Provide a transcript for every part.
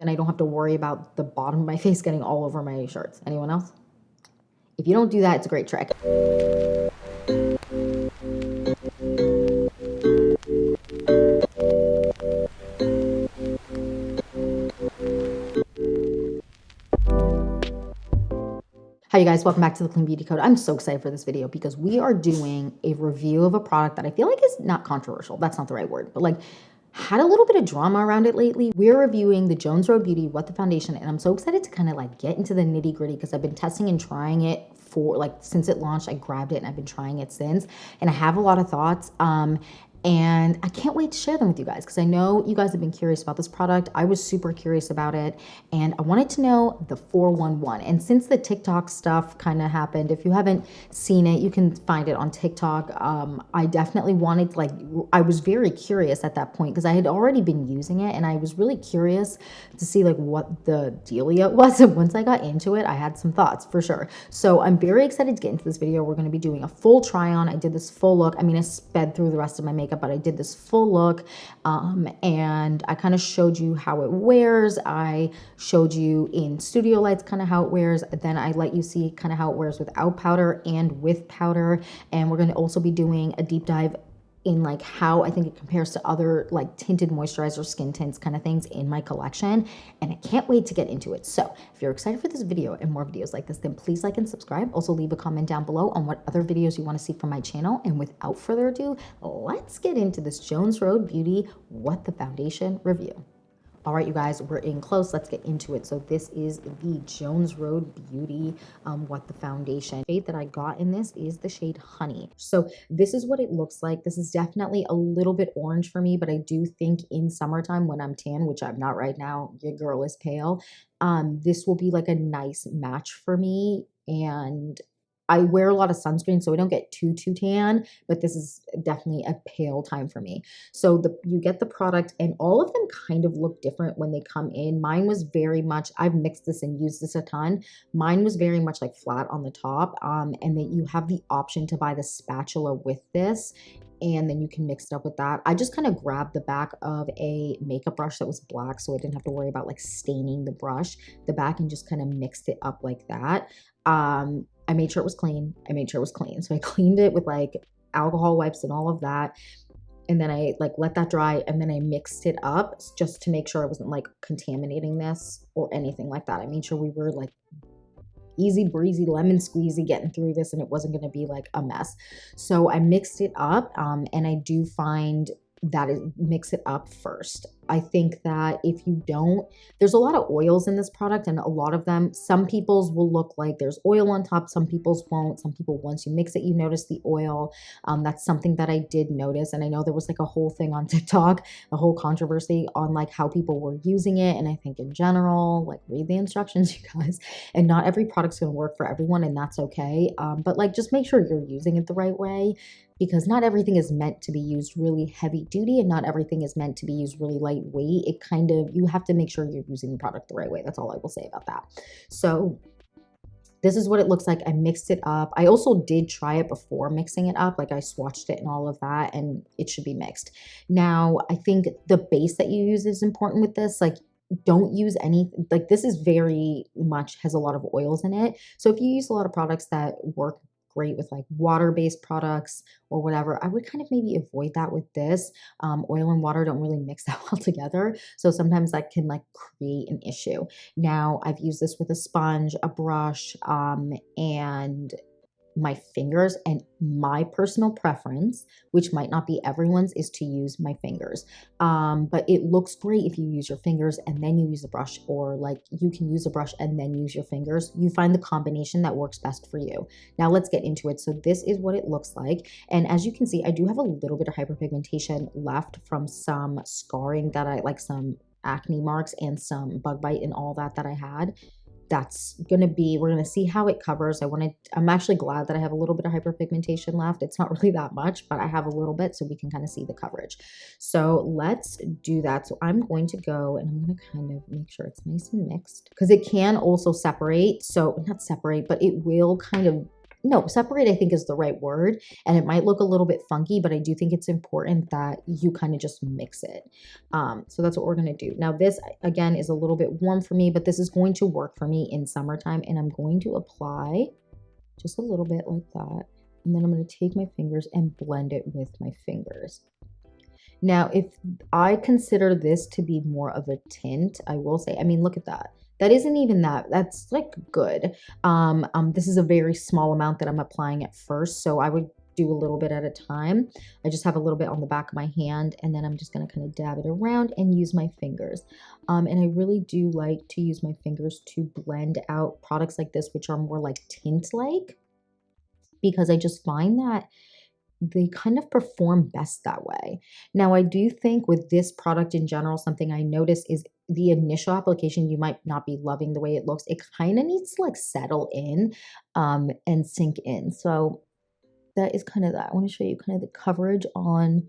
and I don't have to worry about the bottom of my face getting all over my shirts. Anyone else? If you don't do that, it's a great trick. Hi you guys, welcome back to the Clean Beauty Code. I'm so excited for this video because we are doing a review of a product that I feel like is not controversial. That's not the right word, but like had a little bit of drama around it lately. We're reviewing the Jones Road Beauty What the Foundation, and I'm so excited to kind of like get into the nitty gritty because I've been testing and trying it for like since it launched. I grabbed it and I've been trying it since, and I have a lot of thoughts. And I can't wait to share them with you guys because I know you guys have been curious about this product. I was super curious about it and I wanted to know the 411. And since the TikTok stuff kind of happened, if you haven't seen it, you can find it on TikTok. I definitely wanted, like, I was very curious at that point because I had already been using it and I was really curious to see like what the dealio was. And once I got into it, I had some thoughts for sure. So I'm very excited to get into this video. We're going to be doing a full try on. I did this full look. I mean, I sped through the rest of my makeup, but I did this full look and I kind of showed you how it wears. I showed you in studio lights kind of how it wears. Then I let you see kind of how it wears without powder and with powder. And we're going to also be doing a deep dive in like how I think it compares to other like tinted moisturizer, skin tints kind of things in my collection. And I can't wait to get into it. So if you're excited for this video and more videos like this, then please like and subscribe. Also leave a comment down below on what other videos you want to see from my channel. And without further ado, let's get into this Jones Road Beauty What the Foundation review. All right, you guys, we're in close. Let's get into it. So this is the Jones Road Beauty What the Foundation. The shade that I got in this is the shade Honey. So this is what it looks like. This is definitely a little bit orange for me, but I do think in summertime when I'm tan, which I'm not right now, your girl is pale, this will be like a nice match for me. And I wear a lot of sunscreen, so I don't get too tan, but this is definitely a pale time for me. So you get the product, and all of them kind of look different when they come in. Mine was very much, I've mixed this and used this a ton. Mine was very much like flat on the top, and then you have the option to buy the spatula with this, and then you can mix it up with that. I just kind of grabbed the back of a makeup brush that was black, so I didn't have to worry about like staining the brush, the back, and just kind of mixed it up like that. I made sure it was clean. So I cleaned it with like alcohol wipes and all of that. And then I like let that dry, and then I mixed it up just to make sure I wasn't like contaminating this or anything like that. I made sure we were like easy breezy, lemon squeezy getting through this, and it wasn't going to be like a mess. So I mixed it up, and I do find that is mix it up first. I think that if you don't, there's a lot of oils in this product, and a lot of them, some people's will look like there's oil on top, some people's won't. Some people, once you mix it, you notice the oil. That's something that I did notice, and I know there was like a whole thing on TikTok, a whole controversy on like how people were using it. And I think in general, like, read the instructions, you guys, and not every product's going to work for everyone, and that's okay. But like, just make sure you're using it the right way, because not everything is meant to be used really heavy duty, and not everything is meant to be used really lightweight. It kind of, you have to make sure you're using the product the right way. That's all I will say about that. So this is what it looks like. I mixed it up. I also did try it before mixing it up. Like, I swatched it and all of that, and it should be mixed. Now, I think the base that you use is important with this. Like, don't use any, like, this is very much has a lot of oils in it. So if you use a lot of products that work great with like water-based products or whatever, I would kind of maybe avoid that with this. Oil and water don't really mix that well together, so sometimes that can like create an issue. Now, I've used this with a sponge, a brush, and my fingers, and my personal preference, which might not be everyone's, is to use my fingers. But it looks great if you use your fingers and then you use a brush, or like you can use a brush and then use your fingers. You find the combination that works best for you. Now let's get into it. So this is what it looks like. And as you can see, I do have a little bit of hyperpigmentation left from some scarring that I like, some acne marks and some bug bite and all that I had. That's gonna be, we're gonna see how it covers. I'm actually glad that I have a little bit of hyperpigmentation left. It's not really that much, but I have a little bit, so we can kind of see the coverage. So let's do that. So I'm going to go and I'm gonna kind of make sure it's nice and mixed, because it can also separate. So not separate, but it will kind of no, separate I think is the right word, and it might look a little bit funky, but I do think it's important that you kind of just mix it. So that's what we're going to do. Now this again is a little bit warm for me, but this is going to work for me in summertime, and I'm going to apply just a little bit like that, and then I'm going to take my fingers and blend it with my fingers. Now, if I consider this to be more of a tint, I will say, I mean, look at that. That isn't even that. That's like good. This is a very small amount that I'm applying at first, so I would do a little bit at a time. I just have a little bit on the back of my hand, and then I'm just going to kind of dab it around and use my fingers. And I really do like to use my fingers to blend out products like this, which are more like tint-like, because I just find that they kind of perform best that way. Now, I do think with this product in general, something I notice is the initial application, you might not be loving the way it looks. It kind of needs to like settle in and sink in. So that is kind of that. I want to show you kind of the coverage on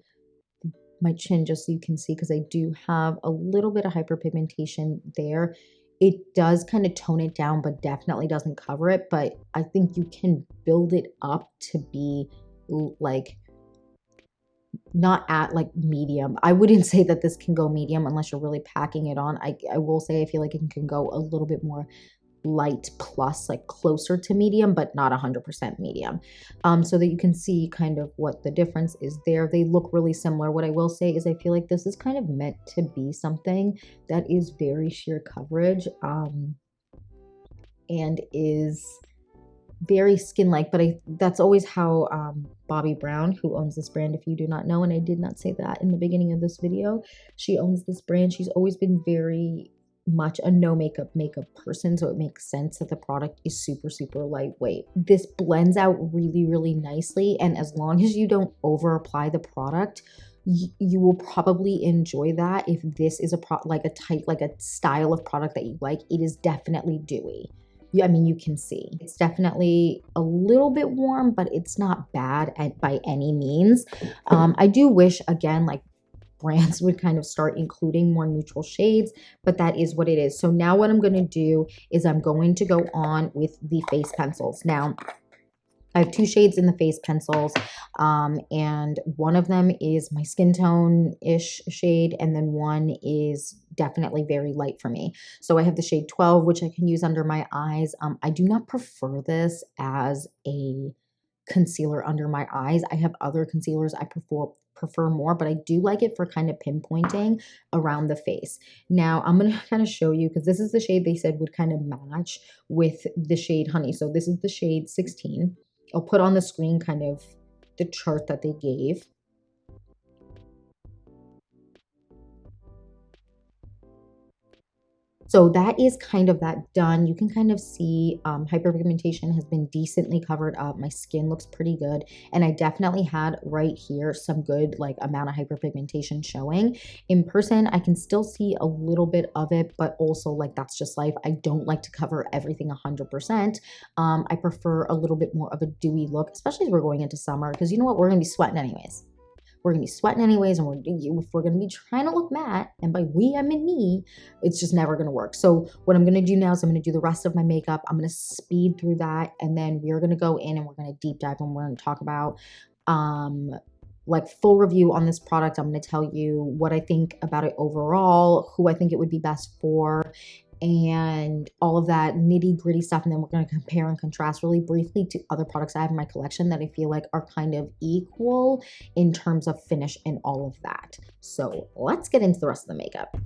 my chin just so you can see, because I do have a little bit of hyperpigmentation there. It does kind of tone it down, but definitely doesn't cover it. But I think you can build it up to be like not at like medium. I wouldn't say that this can go medium unless you're really packing it on. I will say I feel like it can go a little bit more light plus, like closer to medium, but not 100% medium, so that you can see kind of what the difference is there. They look really similar. What I will say is I feel like this is kind of meant to be something that is very sheer coverage and is very skin-like, but that's always how Bobbie Brown, who owns this brand, if you do not know, and I did not say that in the beginning of this video, she owns this brand. She's always been very much a no makeup person, so it makes sense that the product is super, super lightweight. This blends out really, really nicely, and as long as you don't over apply the product, you will probably enjoy that. If this is a like a style of product that you like, it is definitely dewy. I mean, you can see it's definitely a little bit warm, but it's not bad by any means. I do wish, again, like brands would kind of start including more neutral shades, but that is what it is. So now what I'm going to do is I'm going to go on with the face pencils. Now, I have two shades in the face pencils, and one of them is my skin tone-ish shade, and then one is definitely very light for me. So I have the shade 12, which I can use under my eyes. I do not prefer this as a concealer under my eyes. I have other concealers I prefer more, but I do like it for kind of pinpointing around the face. Now I'm going to kind of show you, because this is the shade they said would kind of match with the shade Honey. So this is the shade 16. I'll put on the screen kind of the chart that they gave. So that is kind of that done. You can kind of see hyperpigmentation has been decently covered up. My skin looks pretty good. And I definitely had right here some good like amount of hyperpigmentation showing. In person, I can still see a little bit of it, but also like that's just life. I don't like to cover everything 100%. I prefer a little bit more of a dewy look, especially as we're going into summer, because you know what? We're going to be sweating anyways. We're going to be sweating anyways, and if we're going to be trying to look matte, and by we, I mean me, it's just never going to work. So what I'm going to do now is I'm going to do the rest of my makeup. I'm going to speed through that, and then we're going to go in and we're going to deep dive, and we're going to talk about like full review on this product. I'm going to tell you what I think about it overall, who I think it would be best for, and all of that nitty gritty stuff. And then we're going to compare and contrast really briefly to other products I have in my collection that I feel like are kind of equal in terms of finish and all of that. So let's get into the rest of the makeup.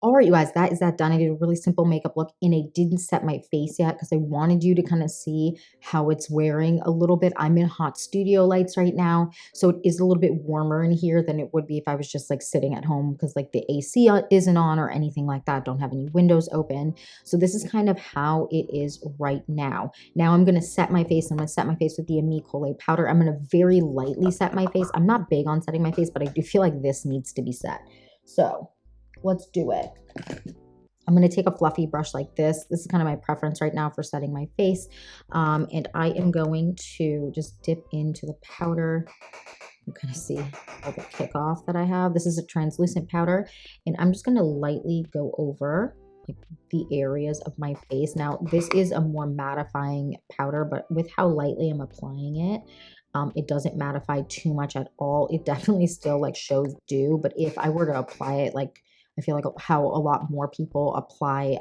All right, you guys, that is that done. I did a really simple makeup look and I didn't set my face yet because I wanted you to kind of see how it's wearing a little bit. I'm in hot studio lights right now, so it is a little bit warmer in here than it would be if I was just like sitting at home because like the AC isn't on or anything like that. Don't have any windows open. So this is kind of how it is right now. Now I'm going to set my face. I'm going to set my face with the Amicole powder. I'm going to very lightly set my face. I'm not big on setting my face, but I do feel like this needs to be set. So let's do it. I'm going to take a fluffy brush like this. This is kind of my preference right now for setting my face. And I am going to just dip into the powder. You kind of see all the kickoff that I have. This is a translucent powder. And I'm just going to lightly go over like the areas of my face. Now, this is a more mattifying powder, but with how lightly I'm applying it, it doesn't mattify too much at all. It definitely still like shows dew, but if I were to apply it like I feel like how a lot more people apply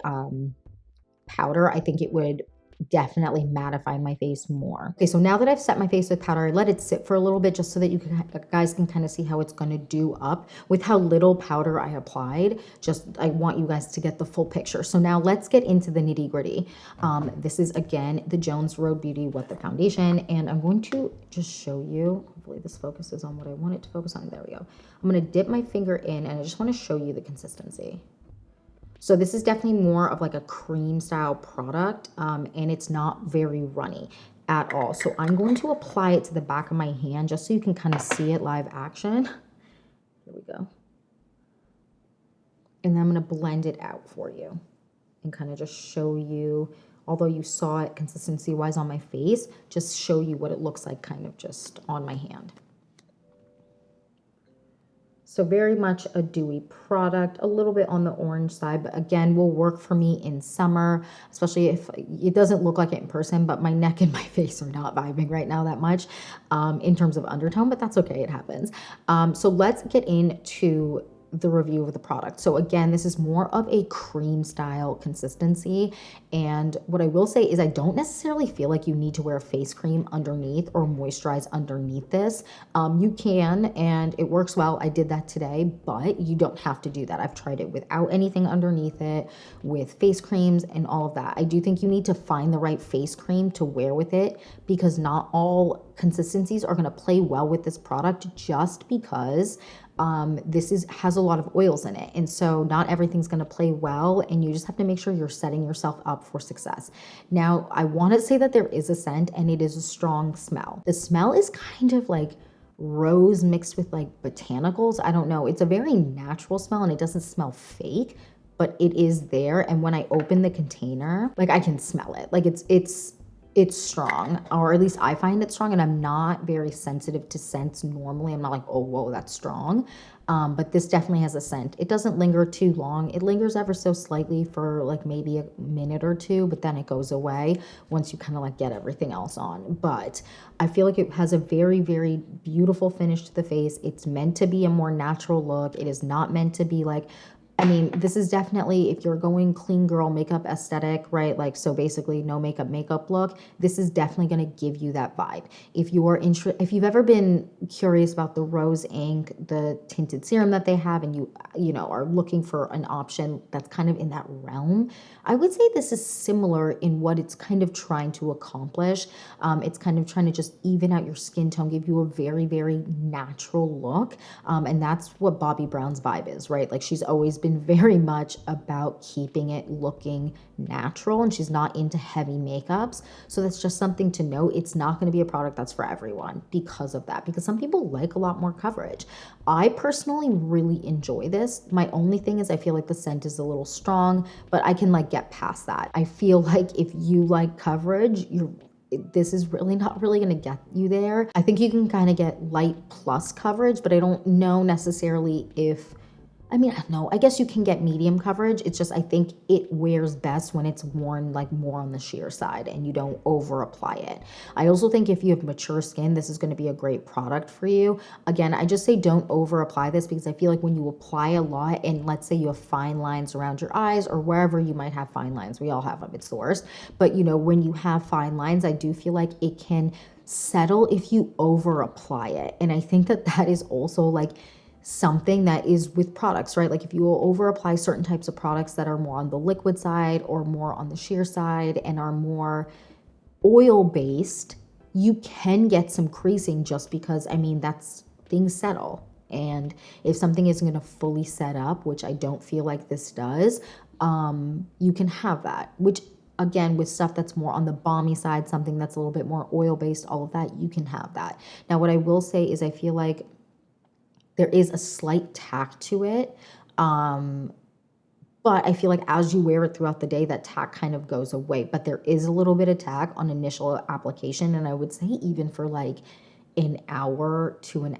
powder, I think it would definitely mattify my face more. Okay, so now that I've set my face with powder, I let it sit for a little bit just so that you guys can kind of see how it's going to do up with how little powder I applied. Just I want you guys to get the full picture. So now let's get into the nitty gritty. This is again the Jones Road Beauty What the Foundation, and I'm going to just show you. Hopefully this focuses on what I want it to focus on. There we go. I'm going to dip my finger in, and I just want to show you the consistency. So this is definitely more of like a cream style product, and it's not very runny at all. So I'm going to apply it to the back of my hand just so you can kind of see it live action. Here we go. And then I'm going to blend it out for you and kind of just show you, although you saw it consistency wise on my face, just show you what it looks like kind of just on my hand. So very much a dewy product, a little bit on the orange side, but again, will work for me in summer, especially if it doesn't look like it in person, but my neck and my face are not vibing right now that much in terms of undertone, but that's okay, it happens. So let's get into the review of the product. So again, this is more of a cream style consistency. And what I will say is I don't necessarily feel like you need to wear a face cream underneath or moisturize underneath this. You can, and it works well. I did that today, but you don't have to do that. I've tried it without anything underneath it, with face creams and all of that. I do think you need to find the right face cream to wear with it because not all consistencies are going to play well with this product just because this has a lot of oils in it. And so not everything's going to play well, and you just have to make sure you're setting yourself up for success. Now, I want to say that there is a scent and it is a strong smell. The smell is kind of like rose mixed with like botanicals. I don't know. It's a very natural smell and it doesn't smell fake, but it is there. And when I open the container, like I can smell it. Like it's strong, or at least I find it strong, and I'm not very sensitive to scents normally. I'm not like, oh, whoa, that's strong. But this definitely has a scent. It doesn't linger too long. It lingers ever so slightly for like maybe a minute or two, but then it goes away once you kind of like get everything else on. But I feel like it has a very, very beautiful finish to the face. It's meant to be a more natural look. It is not meant to be like, I mean, this is definitely, if you're going clean girl makeup aesthetic, right? Like, so basically no makeup look, this is definitely going to give you that vibe. If you've ever been curious about the Rose Inc, the tinted serum that they have, and you know, are looking for an option that's kind of in that realm, I would say this is similar in what it's kind of trying to accomplish. It's kind of trying to just even out your skin tone, give you a very, very natural look. And that's what Bobbi Brown's vibe is, right? Like she's always been very much about keeping it looking natural, and she's not into heavy makeups. So that's just something to note. It's not going to be a product that's for everyone because of that, because some people like a lot more coverage. I personally really enjoy this. My only thing is I feel like the scent is a little strong, but I can like get past that. I feel like if you like coverage, this is really not really going to get you there. I think you can kind of get light plus coverage, but I don't know necessarily if, I mean, no, I guess you can get medium coverage. It's just, I think it wears best when it's worn like more on the sheer side and you don't over apply it. I also think if you have mature skin, this is going to be a great product for you. Again, I just say don't over apply this because I feel like when you apply a lot, and let's say you have fine lines around your eyes or wherever you might have fine lines, we all have them, it's the worst. But you know, when you have fine lines, I do feel like it can settle if you over apply it. And I think that that is also like something that is with products, right? Like if you will over apply certain types of products that are more on the liquid side or more on the sheer side and are more oil based, you can get some creasing just because, I mean, that's, things settle. And if something isn't going to fully set up, which I don't feel like this does, you can have that, which again, with stuff that's more on the balmy side, something that's a little bit more oil based, all of that, you can have that. Now, what I will say is I feel like there is a slight tack to it. But I feel like as you wear it throughout the day, that tack kind of goes away. But there is a little bit of tack on initial application. And I would say even for like an hour to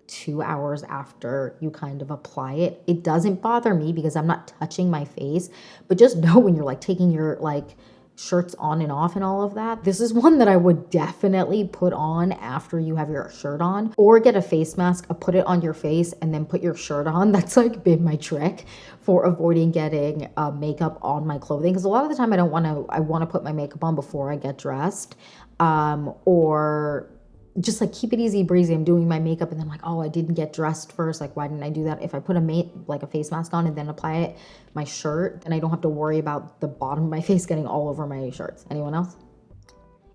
2 hours after you kind of apply it, it doesn't bother me because I'm not touching my face. But just know when you're like taking your like shirts on and off and all of that, this is one that I would definitely put on after you have your shirt on, or get a face mask, put it on your face and then put your shirt on. That's like been my trick for avoiding getting makeup on my clothing, because a lot of the time I want to put my makeup on before I get dressed, or just like keep it easy breezy. I'm doing my makeup and then like, oh, I didn't get dressed first. Like, why didn't I do that? If I put a face mask on and then apply my shirt, then I don't have to worry about the bottom of my face getting all over my shirts. Anyone else?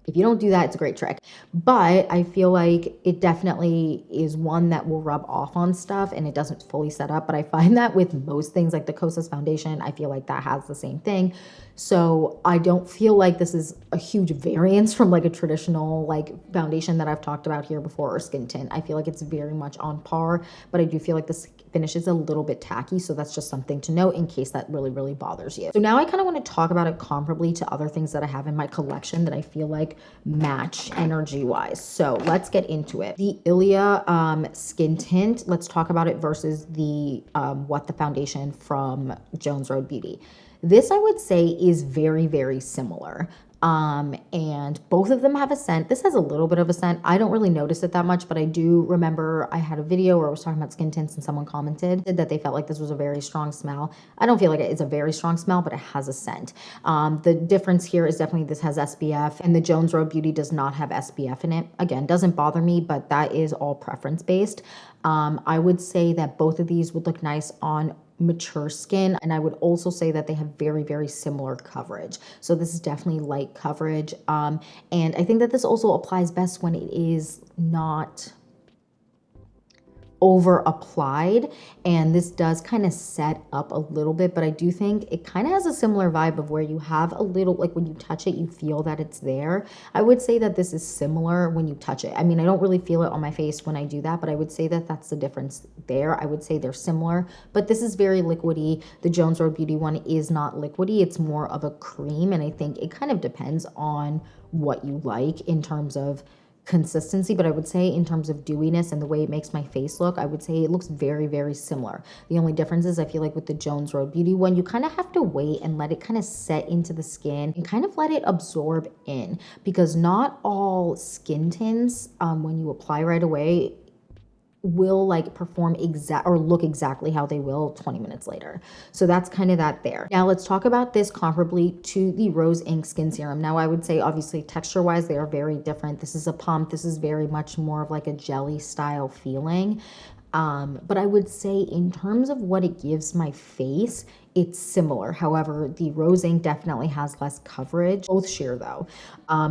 If you don't do that, it's a great trick. But I feel like it definitely is one that will rub off on stuff and it doesn't fully set up. But I find that with most things, like the Kosas foundation, I feel like that has the same thing. So I don't feel like this is a huge variance from like a traditional like foundation that I've talked about here before, or skin tint. I feel like it's very much on par, but I do feel like this finish is a little bit tacky. So that's just something to note in case that really, really bothers you. So now I kind of want to talk about it comparably to other things that I have in my collection that I feel like match energy wise. So let's get into it. The Ilia skin tint, let's talk about it versus the What the foundation from Jones Road Beauty. This I would say is very, very similar. And both of them have a scent. This has a little bit of a scent. I don't really notice it that much, but I do remember I had a video where I was talking about skin tints and someone commented that they felt like this was a very strong smell. I don't feel like it's a very strong smell, but it has a scent. The difference here is definitely this has SPF and the Jones Road Beauty does not have SPF in it. Again, doesn't bother me, but that is all preference based. I would say that both of these would look nice on mature skin, and I would also say that they have very, very similar coverage. So this is definitely light coverage, and I think that this also applies best when it is not over applied, and this does kind of set up a little bit, but I do think it kind of has a similar vibe of where you have a little, like when you touch it you feel that it's there. I would say that this is similar when you touch it. I mean, I don't really feel it on my face when I do that, but I would say that that's the difference there. I would say they're similar, but this is very liquidy. The Jones Road Beauty one is not liquidy, it's more of a cream, and I think it kind of depends on what you like in terms of consistency, but I would say in terms of dewiness and the way it makes my face look, I would say it looks very, very similar. The only difference is I feel like with the Jones Road Beauty one, you kind of have to wait and let it kind of set into the skin and kind of let it absorb in, because not all skin tints, when you apply right away, will like perform or look exactly how they will 20 minutes later. So that's kind of that there. Now let's talk about this comparably to the Rose Inc Skin Serum. Now I would say obviously texture wise they are very different. This is a pump. This is very much more of like a jelly style feeling. But I would say in terms of what it gives my face, it's similar. However, the Rose Inc definitely has less coverage, both sheer though.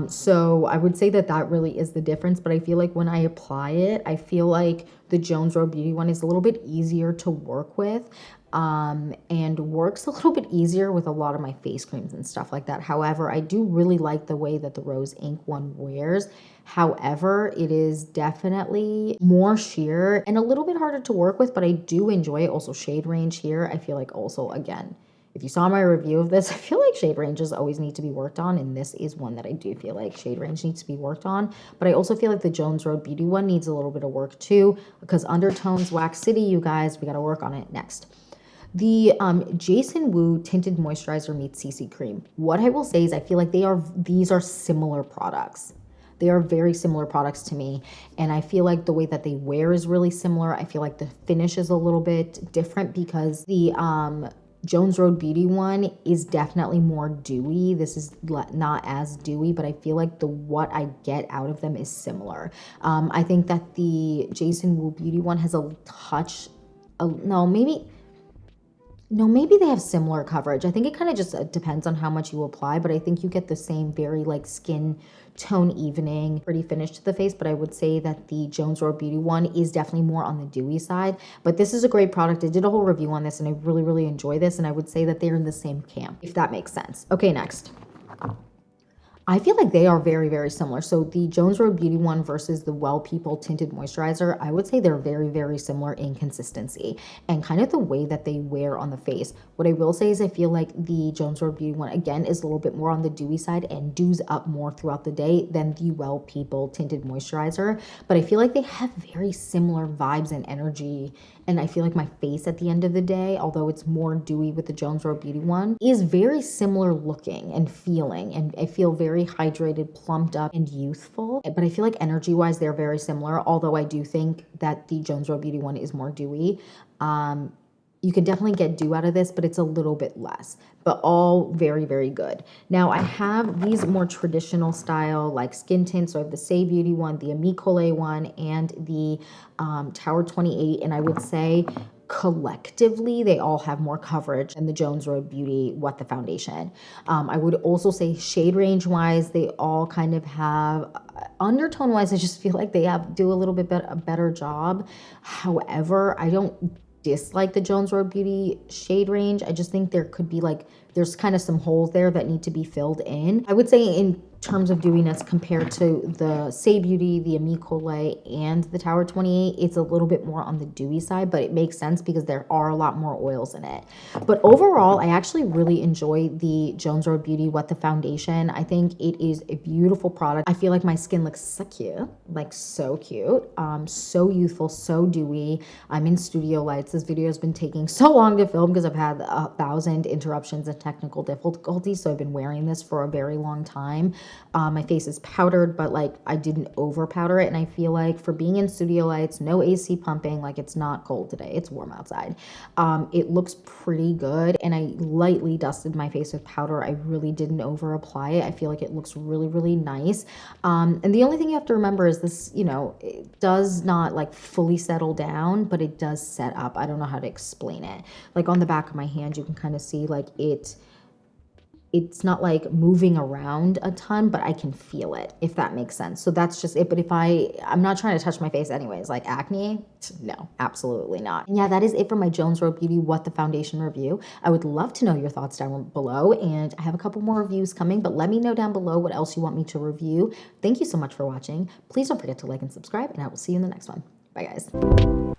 So I would say that that really is the difference, but I feel like when I apply it, I feel like the Jones Road Beauty one is a little bit easier to work with. And works a little bit easier with a lot of my face creams and stuff like that. However, I do really like the way that the Rose Inc one wears. However, it is definitely more sheer and a little bit harder to work with, but I do enjoy it. Also shade range here, I feel like also, again, if you saw my review of this, I feel like shade ranges always need to be worked on, and this is one that I do feel like shade range needs to be worked on. But I also feel like the Jones Road Beauty one needs a little bit of work too, because undertones, Wax City, you guys, we got to work on it next. The Jason Wu Tinted Moisturizer meets CC Cream. What I will say is I feel like these are similar products. They are very similar products to me, and I feel like the way that they wear is really similar. I feel like the finish is a little bit different because the Jones Road Beauty one is definitely more dewy. This is not as dewy, but I feel like what I get out of them is similar. I think that the Jason Wu Beauty one has a touch no, maybe. No, maybe they have similar coverage. I think it kind of just depends on how much you apply, but I think you get the same very like skin tone evening, pretty finish to the face. But I would say that the Jones Road Beauty one is definitely more on the dewy side. But this is a great product. I did a whole review on this and I really, really enjoy this. And I would say that they're in the same camp, if that makes sense. Okay, next. I feel like they are very, very similar. So the Jones Road Beauty one versus the Well People Tinted Moisturizer, I would say they're very, very similar in consistency and kind of the way that they wear on the face. What I will say is I feel like the Jones Road Beauty one, again, is a little bit more on the dewy side and dews up more throughout the day than the Well People Tinted Moisturizer. But I feel like they have very similar vibes and energy. And I feel like my face at the end of the day, although it's more dewy with the Jones Road Beauty one, is very similar looking and feeling. And I feel very hydrated, plumped up, and youthful. But I feel like energy-wise, they're very similar, although I do think that the Jones Road Beauty one is more dewy. You can definitely get dew out of this, but it's a little bit less, but all very, very good. Now I have these more traditional style like skin tints. So I have the Say Beauty one, the Ami Collet one, and the Tower 28. And I would say collectively, they all have more coverage than the Jones Road Beauty What the Foundation. I would also say shade range wise, they all kind of have undertone wise, I just feel like they do a little bit a better job. However, I don't dislike the Jones Road Beauty shade range. I just think there could be like, there's kind of some holes there that need to be filled in. I would say in terms of dewiness compared to the Say Beauty, the Ami Collet, and the Tower 28, it's a little bit more on the dewy side, but it makes sense because there are a lot more oils in it. But overall, I actually really enjoy the Jones Road Beauty What the Foundation. I think it is a beautiful product. I feel like my skin looks so cute, like so cute, so youthful, so dewy. I'm in studio lights. This video has been taking so long to film because I've had 1,000 interruptions and technical difficulties, so I've been wearing this for a very long time. My face is powdered, but like I didn't over powder it. And I feel like for being in studio lights, no AC pumping, like it's not cold today, it's warm outside. It looks pretty good. And I lightly dusted my face with powder. I really didn't over apply it. I feel like it looks really, really nice. And the only thing you have to remember is this, you know, it does not like fully settle down, but it does set up. I don't know how to explain it. Like on the back of my hand, you can kind of see like it's not like moving around a ton, but I can feel it, if that makes sense. So that's just it. But if I'm not trying to touch my face anyways, like acne, no, absolutely not. And yeah, that is it for my Jones Road Beauty What the Foundation review. I would love to know your thoughts down below, and I have a couple more reviews coming, but let me know down below what else you want me to review. Thank you so much for watching. Please don't forget to like and subscribe, and I will see you in the next one. Bye guys.